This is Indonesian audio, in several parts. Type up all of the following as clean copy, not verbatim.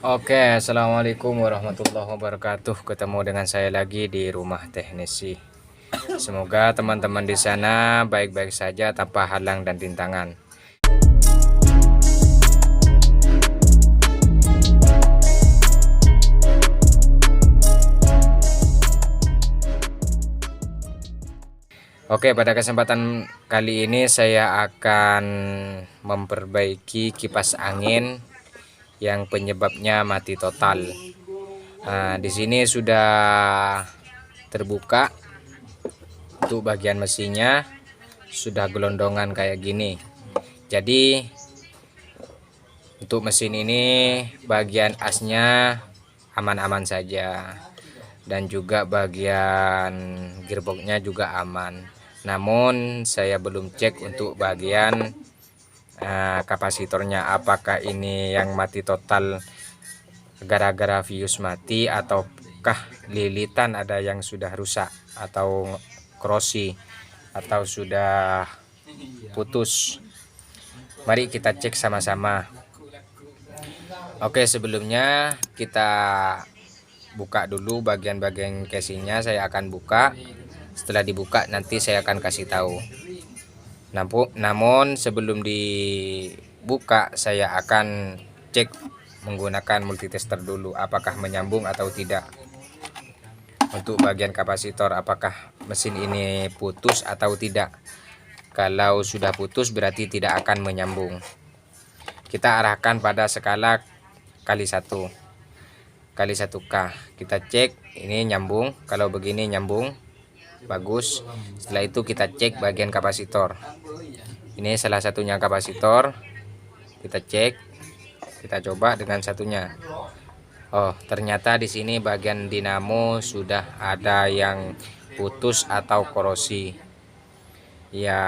Oke, assalamualaikum warahmatullahi wabarakatuh. Ketemu dengan saya lagi di rumah teknisi. Semoga teman-teman di sana baik-baik saja tanpa halang dan rintangan. Oke, pada kesempatan kali ini saya akan memperbaiki kipas angin yang penyebabnya mati total. Nah, di sini sudah terbuka untuk bagian mesinnya, sudah gelondongan kayak gini. Jadi untuk mesin ini bagian asnya aman-aman saja, dan juga bagian gearboxnya juga aman. Namun saya belum cek untuk bagian kapasitornya, apakah ini yang mati total gara-gara fuse mati, ataukah lilitan ada yang sudah rusak atau korosi atau sudah putus. Mari kita cek sama-sama. Oke, sebelumnya kita buka dulu bagian-bagian casingnya. Saya akan buka. Setelah dibuka nanti saya akan kasih tahu. Namun sebelum dibuka saya akan cek menggunakan multitester dulu apakah menyambung atau tidak. Untuk bagian kapasitor, apakah mesin ini putus atau tidak. Kalau sudah putus berarti tidak akan menyambung. Kita arahkan pada skala kali 1K. Kita cek ini nyambung. Kalau begini nyambung, bagus. Setelah itu kita cek bagian kapasitor. Ini salah satunya kapasitor. Kita cek, kita coba dengan satunya. Oh, ternyata di sini bagian dinamo sudah ada yang putus atau korosi. Ya,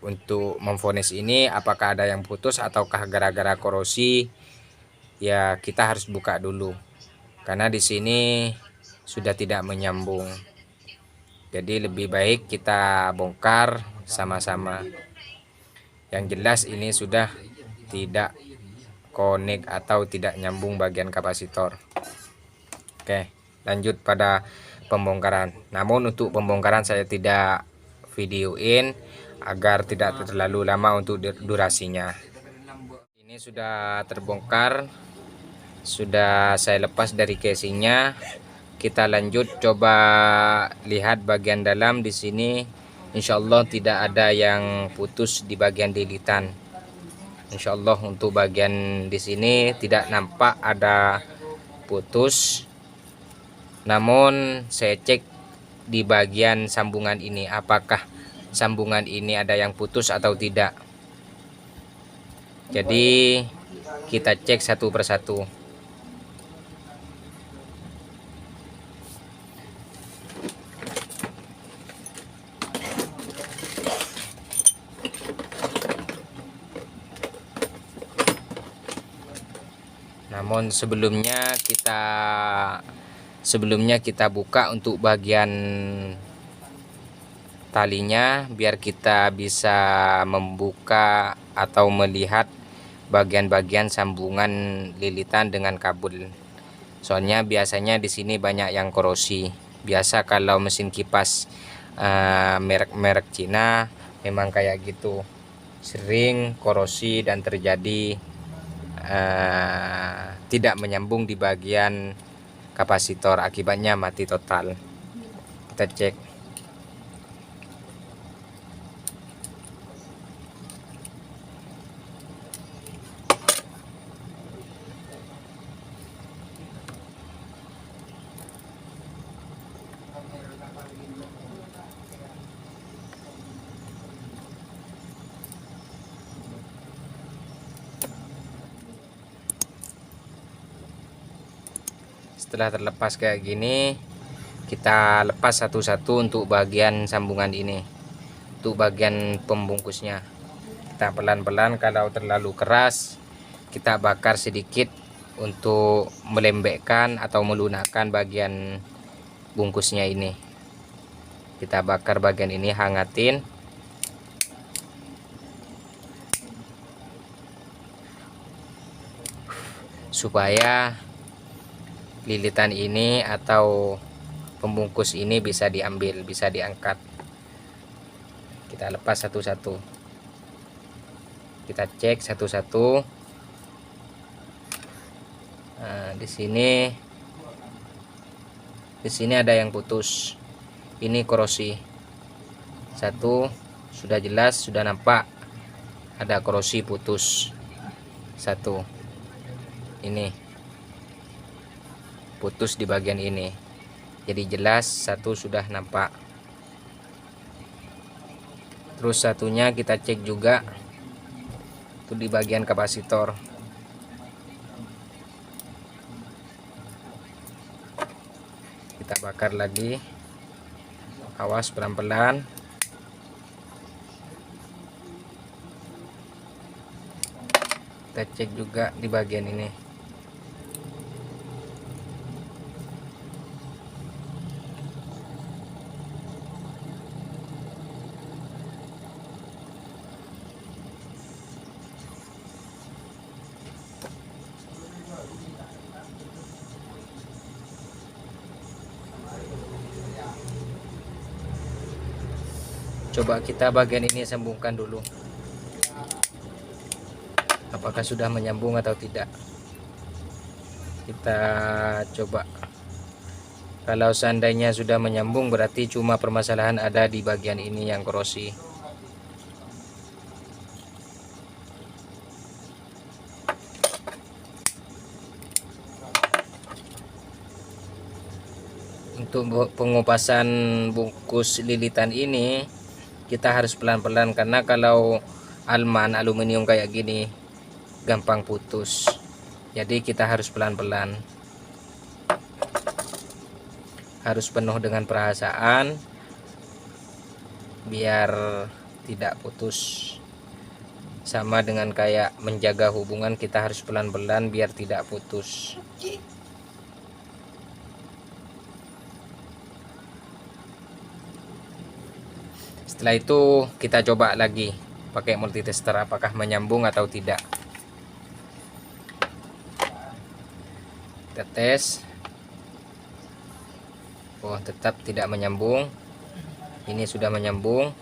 untuk memvonis ini apakah ada yang putus ataukah gara-gara korosi, ya kita harus buka dulu karena di sini sudah tidak menyambung. Jadi lebih baik kita bongkar sama-sama. Yang jelas ini sudah tidak connect atau tidak nyambung bagian kapasitor. Oke, lanjut pada pembongkaran. Namun untuk pembongkaran saya tidak videoin agar tidak terlalu lama untuk durasinya. Ini sudah terbongkar, sudah saya lepas dari casingnya. Kita lanjut coba lihat bagian dalam. Di sini insya Allah tidak ada yang putus di bagian lilitan. Insya Allah untuk bagian di sini tidak nampak ada putus. Namun saya cek di bagian sambungan ini apakah sambungan ini ada yang putus atau tidak. Jadi kita cek satu persatu. Namun sebelumnya kita buka untuk bagian talinya biar kita bisa membuka atau melihat bagian-bagian sambungan lilitan dengan kabel. Soalnya biasanya di sini banyak yang korosi. Biasa kalau mesin kipas merek-merek Cina memang kayak gitu, sering korosi dan terjadi tidak menyambung di bagian kapasitor, akibatnya mati total. Kita cek. Setelah terlepas kayak gini, kita lepas satu-satu untuk bagian sambungan ini. Untuk bagian pembungkusnya kita pelan-pelan, kalau terlalu keras kita bakar sedikit untuk melembekkan atau melunakkan bagian bungkusnya ini. Kita bakar bagian ini, hangatin. supaya lilitan ini atau pembungkus ini bisa diambil, bisa diangkat. Kita lepas satu-satu, kita cek satu-satu. Nah, di sini ada yang putus, ini korosi. Satu sudah jelas, sudah nampak ada korosi putus. Satu ini putus di bagian ini, jadi jelas satu sudah nampak. Terus satunya kita cek juga itu di bagian kapasitor. Kita bakar lagi, awas pelan-pelan. Kita cek juga di bagian ini. Coba kita bagian ini sambungkan dulu, apakah sudah menyambung atau tidak. Kita coba. Kalau seandainya sudah menyambung, berarti cuma permasalahan ada di bagian ini yang korosi. Untuk pengupasan bungkus lilitan ini kita harus pelan-pelan, karena kalau alman aluminium kayak gini gampang putus. Jadi kita harus pelan-pelan, harus penuh dengan perasaan biar tidak putus. Sama dengan kayak menjaga hubungan, kita harus pelan-pelan biar tidak putus. Setelah itu kita coba lagi pakai multitester apakah menyambung atau tidak. Kita tes. Oh, tetap tidak menyambung. Ini sudah menyambung,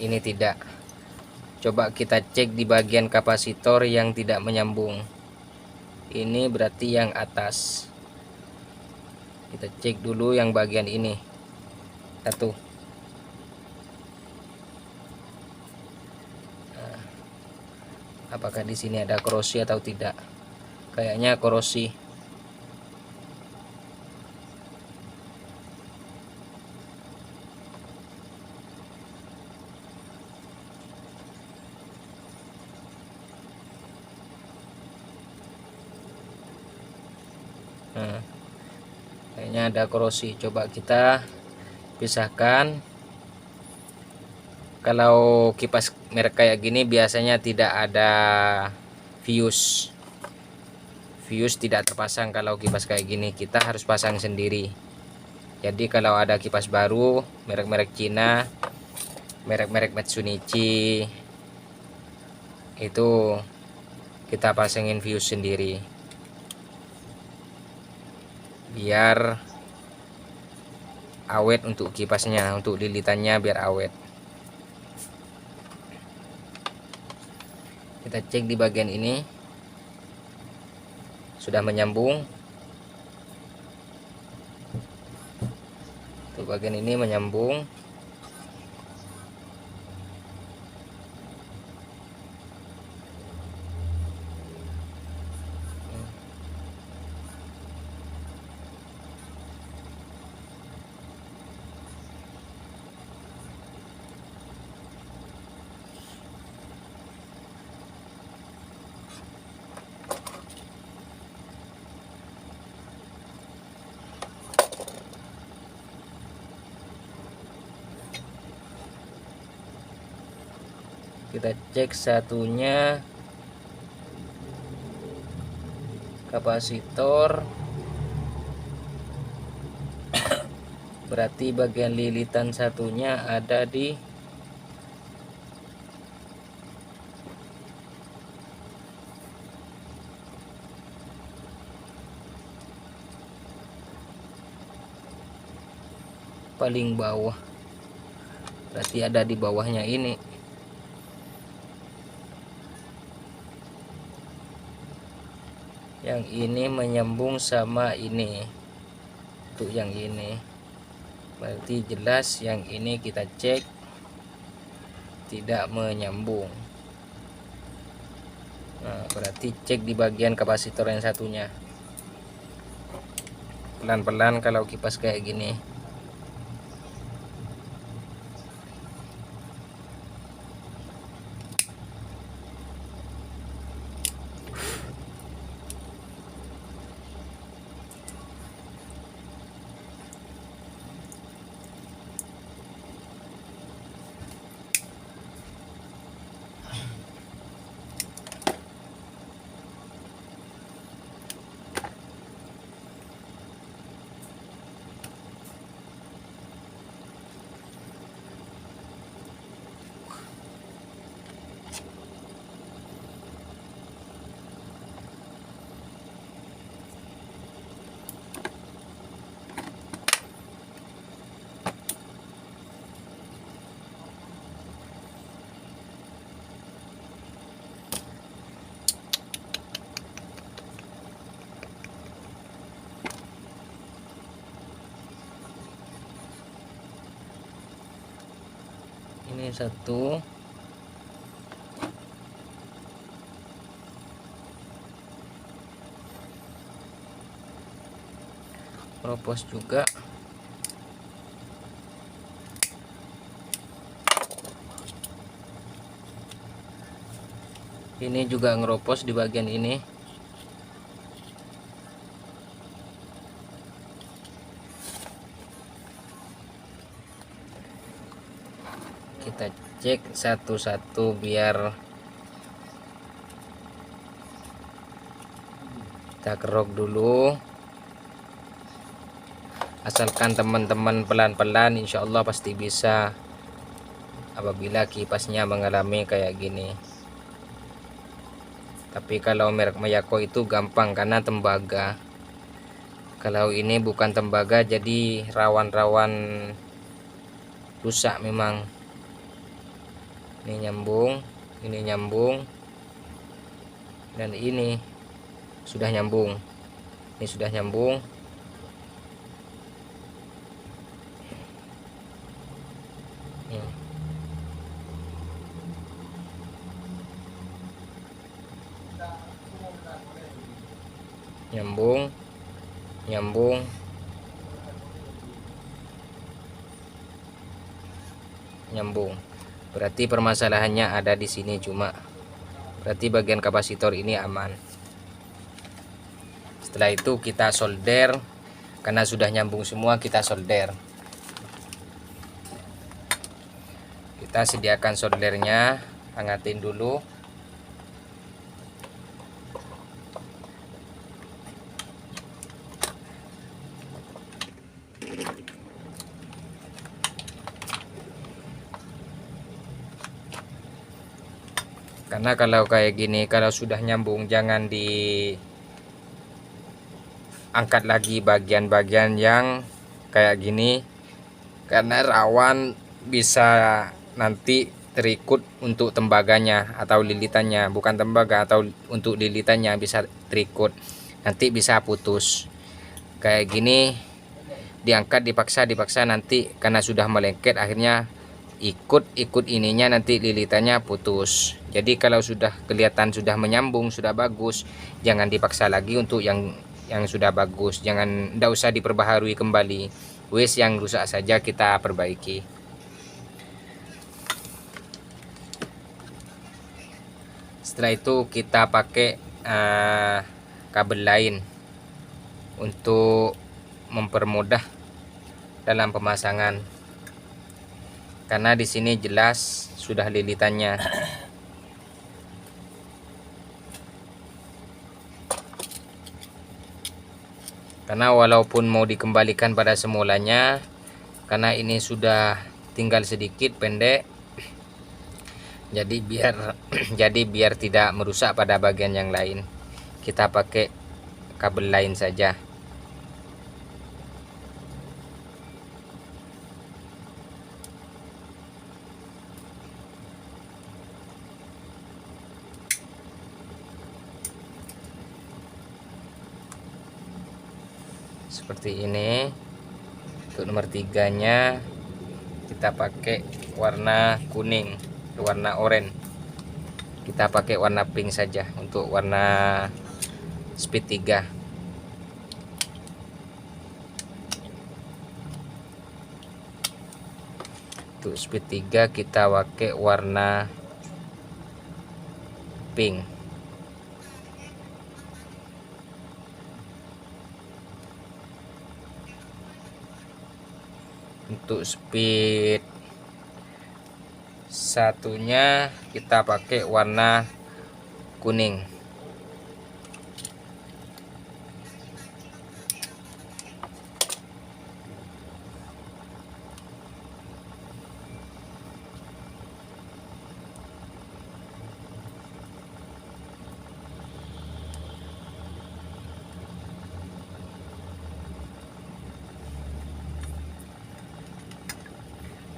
ini tidak. Coba kita cek di bagian kapasitor yang tidak menyambung. Ini berarti yang atas. Kita cek dulu yang bagian ini. Satu. Apakah di sini ada korosi atau tidak? Kayaknya korosi. Kayaknya ada korosi. Coba kita pisahkan. Kalau kipas merek kayak gini biasanya tidak ada fuse. Fuse tidak terpasang kalau kipas kayak gini, kita harus pasang sendiri. Jadi kalau ada kipas baru merek-merek Cina, merek-merek Mitsubishi, itu kita pasangin fuse sendiri biar awet untuk kipasnya, untuk lilitannya biar awet. Kita cek di bagian ini sudah menyambung. Tuh, bagian ini menyambung. Kita cek satunya kapasitor, berarti bagian lilitan satunya ada di paling bawah, berarti ada di bawahnya ini. Yang ini menyambung sama ini. Untuk yang ini berarti jelas yang ini kita cek tidak menyambung. Nah, berarti cek di bagian kapasitor yang satunya. Pelan-pelan kalau kipas kayak gini. Ini satu, propos juga. Ini juga ngeropos di bagian ini. Kita cek satu-satu biar kita kerok dulu. Asalkan teman-teman pelan-pelan, insya Allah pasti bisa apabila kipasnya mengalami kayak gini. Tapi kalau merek Mayako itu gampang karena tembaga. Kalau ini bukan tembaga, jadi rawan-rawan rusak memang. Ini nyambung, dan ini sudah nyambung. Ini sudah nyambung. Nyambung. Berarti permasalahannya ada di sini, cuma berarti bagian kapasitor ini aman. Setelah itu kita solder, karena sudah nyambung semua kita solder. Kita sediakan soldernya, hangatin dulu. Karena kalau kayak gini, kalau sudah nyambung jangan diangkat lagi bagian-bagian yang kayak gini, karena rawan bisa nanti terikut untuk tembaganya atau lilitannya, bukan tembaga, atau untuk lilitannya bisa terikut, nanti bisa putus. Kayak gini diangkat dipaksa nanti karena sudah melengket akhirnya ikut ininya, nanti lilitannya putus. Jadi kalau sudah kelihatan sudah menyambung, sudah bagus, jangan dipaksa lagi untuk yang sudah bagus. Nggak usah diperbaharui kembali, wes yang rusak saja kita perbaiki. Setelah itu kita pakai kabel lain untuk mempermudah dalam pemasangan. Karena di sini jelas sudah lilitannya. Karena walaupun mau dikembalikan pada semulanya, karena ini sudah tinggal sedikit pendek, jadi biar tidak merusak pada bagian yang lain, kita pakai kabel lain saja. seperti ini. Untuk nomor 3 nya kita pakai warna kuning, warna oranye. Kita pakai warna pink saja untuk warna speed 3. Untuk speed 3 kita pakai warna pink. Untuk speed satunya kita pakai warna kuning.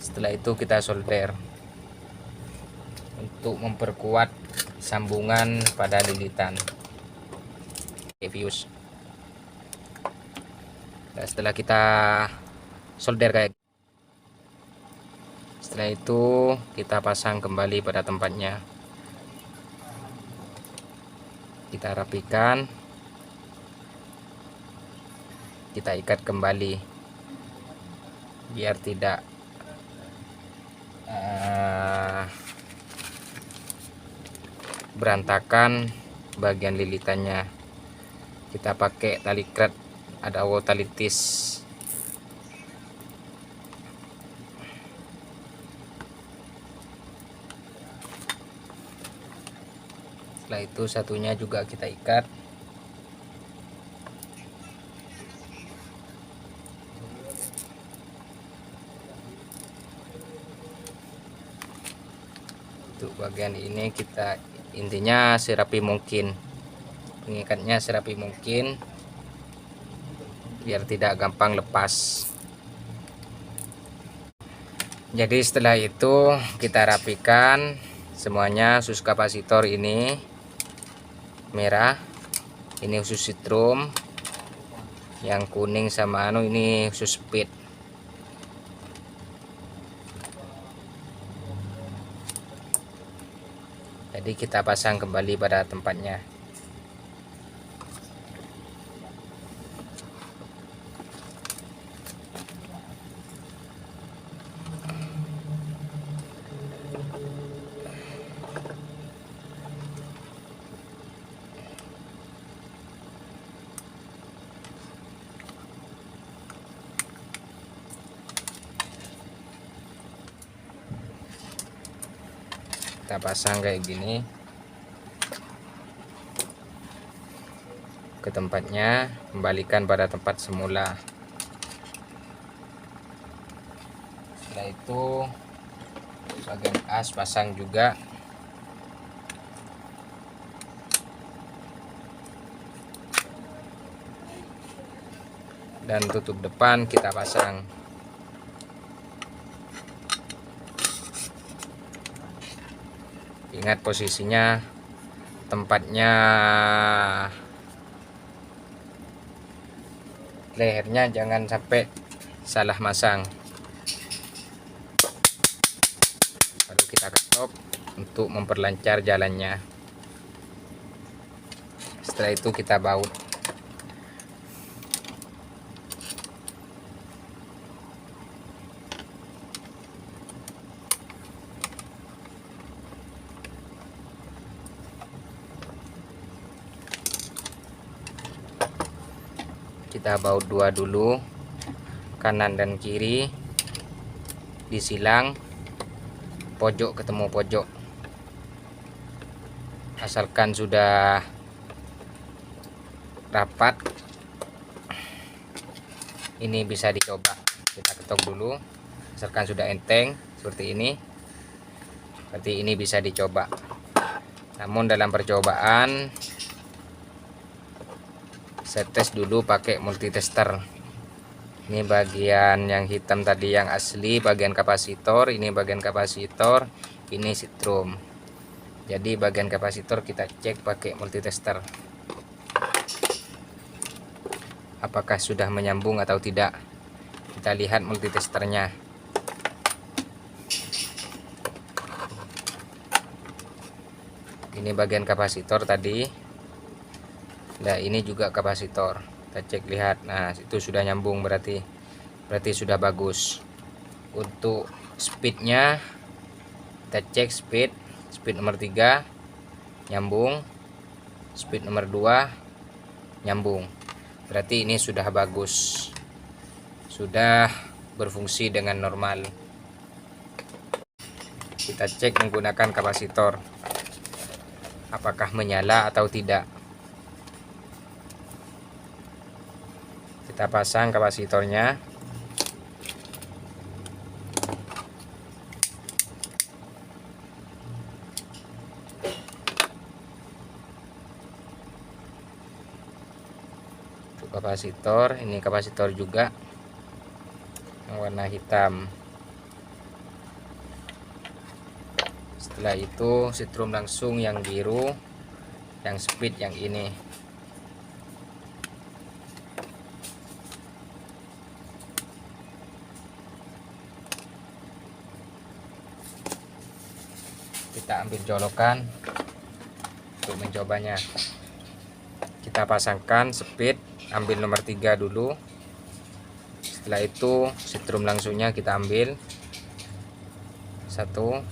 Setelah itu kita solder untuk memperkuat sambungan pada lilitan fuse. Nah, setelah kita solder setelah itu kita pasang kembali pada tempatnya. Kita rapikan, kita ikat kembali biar tidak berantakan bagian lilitannya. Kita pakai tali kret atau tali tis. Setelah itu satunya juga kita ikat. Untuk bagian ini kita intinya serapi mungkin, pengikatnya serapi mungkin biar tidak gampang lepas. Jadi setelah itu kita rapikan semuanya. Sus kapasitor ini merah, ini khusus setrum, yang kuning sama ini khusus speed. Jadi kita pasang kembali pada tempatnya. Kita pasang kayak gini ke tempatnya, kembalikan pada tempat semula. Setelah itu bagian as pasang juga. Dan tutup depan kita pasang. Ingat posisinya, tempatnya lehernya jangan sampai salah masang. Baru kita stop untuk memperlancar jalannya. Setelah itu kita baut. Kita baut dua dulu, kanan dan kiri, disilang pojok ketemu pojok. Asalkan sudah rapat, ini bisa dicoba. Kita ketok dulu, asalkan sudah enteng seperti ini, berarti ini bisa dicoba. Namun dalam percobaan saya tes dulu pakai multitester. Ini bagian yang hitam tadi yang asli, bagian kapasitor. Ini bagian kapasitor, ini setrum. Jadi bagian kapasitor kita cek pakai multitester. apakah sudah menyambung atau tidak. Kita lihat multitesternya. Ini bagian kapasitor tadi. Nah, ini juga kapasitor. Kita cek lihat. Nah, itu sudah nyambung, berarti sudah bagus. Untuk speednya kita cek speed nomor 3 nyambung, speed nomor 2 nyambung. Berarti ini sudah bagus, sudah berfungsi dengan normal. Kita cek menggunakan kapasitor, apakah menyala atau tidak. Kita pasang kapasitornya. Untuk kapasitor, ini kapasitor juga yang warna hitam. Setelah itu setrum langsung yang biru, yang speed yang ini. Kita ambil colokan untuk mencobanya. Kita pasangkan speed, ambil nomor 3 dulu. Setelah itu setrum langsungnya kita ambil satu,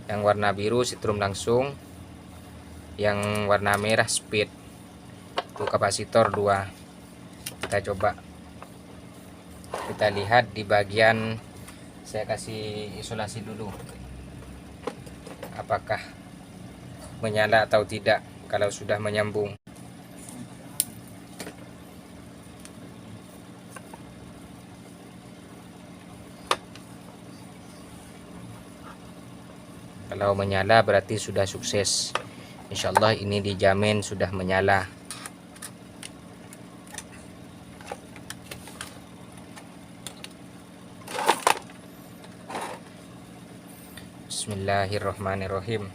yang warna biru setrum langsung, yang warna merah speed. Untuk kapasitor 2. Kita coba, kita lihat di bagian, saya kasih isolasi dulu, apakah menyala atau tidak kalau sudah menyambung. Kalau menyala berarti sudah sukses. Insyaallah ini dijamin sudah menyala. Bismillahirrahmanirrahim.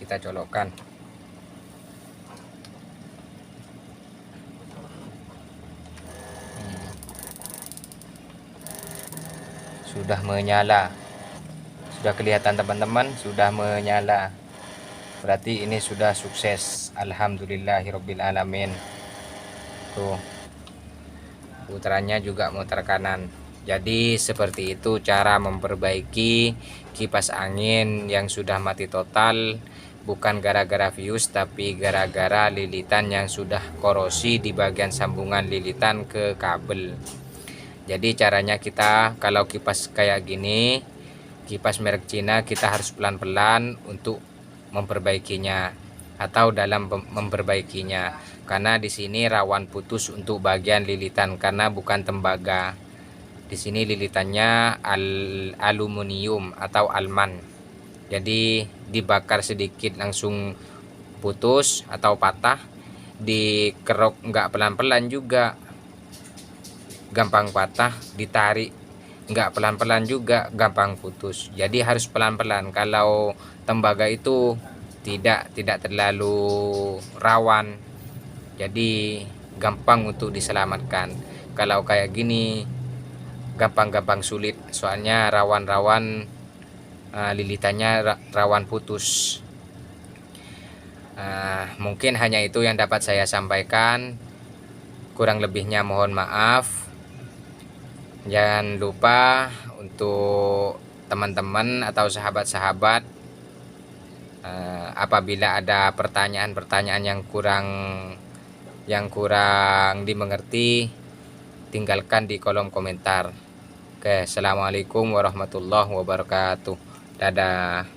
Kita colokkan. Sudah menyala. Sudah kelihatan teman-teman, sudah menyala. Berarti ini sudah sukses. Alhamdulillahirabbil alamin. Tuh. Putarannya juga muter kanan. Jadi seperti itu cara memperbaiki kipas angin yang sudah mati total, bukan gara-gara fuse tapi gara-gara lilitan yang sudah korosi di bagian sambungan lilitan ke kabel. Jadi caranya kita kalau kipas kayak gini, kipas merek Cina, kita harus pelan-pelan untuk memperbaikinya atau dalam memperbaikinya, karena di sini rawan putus untuk bagian lilitan karena bukan tembaga. Di sini lilitannya aluminium atau alman. Jadi dibakar sedikit langsung putus atau patah, dikerok nggak pelan-pelan juga gampang patah, ditarik nggak pelan-pelan juga gampang putus. Jadi harus pelan-pelan. Kalau tembaga itu tidak terlalu rawan, jadi gampang untuk diselamatkan. Kalau kayak gini gampang sulit, soalnya rawan lilitannya rawan putus. Mungkin hanya itu yang dapat saya sampaikan, kurang lebihnya mohon maaf. Jangan lupa untuk teman-teman atau sahabat-sahabat, apabila ada pertanyaan-pertanyaan yang kurang dimengerti, tinggalkan di kolom komentar. Oke, assalamualaikum warahmatullahi wabarakatuh. Dadah.